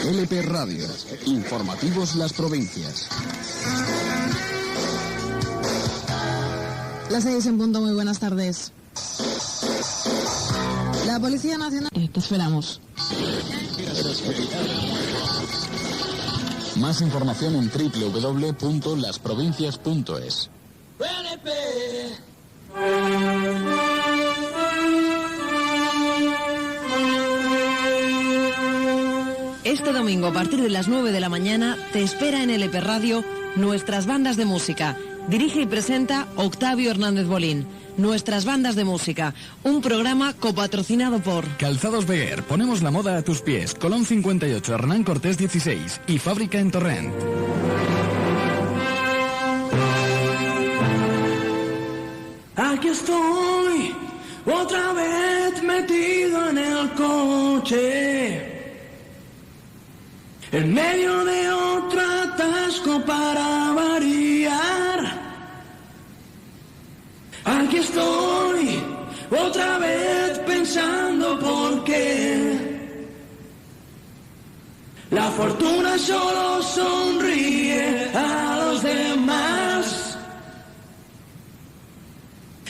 LP Radio, informativos Las Provincias. Las 6 en punto, muy buenas tardes. La Policía Nacional... te esperamos. Más información en www.lasprovincias.es. Este domingo a partir de las 9 de la mañana te espera en LP Radio Nuestras Bandas de Música. Dirige y presenta Octavio Hernández Bolín. Nuestras Bandas de Música, un programa copatrocinado por Calzados Beguer, ponemos la moda a tus pies. Colón 58, Hernán Cortés 16 y Fábrica en Torrent. Aquí estoy, otra vez metido en el coche, en medio de otro atasco para variar. Aquí estoy, otra vez pensando por qué la fortuna solo sonríe a los demás.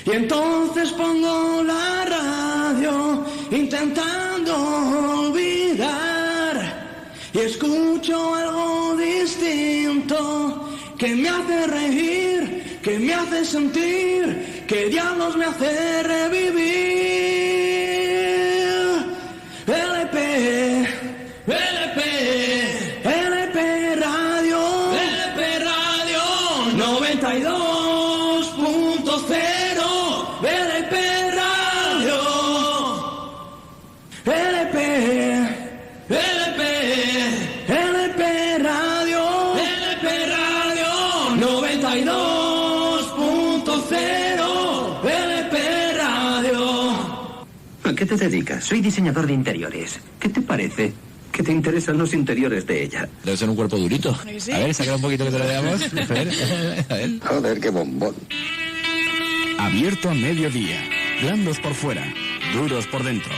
Y entonces pongo la radio intentando olvidar y escucho algo distinto que me hace reír, que me hace sentir, que diablos me hace revivir. LP, LP, LP Radio, LP Radio 92.0, LP Radio, LP, LP, LP Radio, LP Radio 92.0, LP Radio. ¿A qué te dedicas? Soy diseñador de interiores. ¿Qué te parece? ¿Que te interesan los interiores de ella? Debe ser un cuerpo durito. ¿Sí? A ver, saca un poquito que te lo veamos. A ver. Joder, qué bombón. Abierto a mediodía. Blandos por fuera, duros por dentro.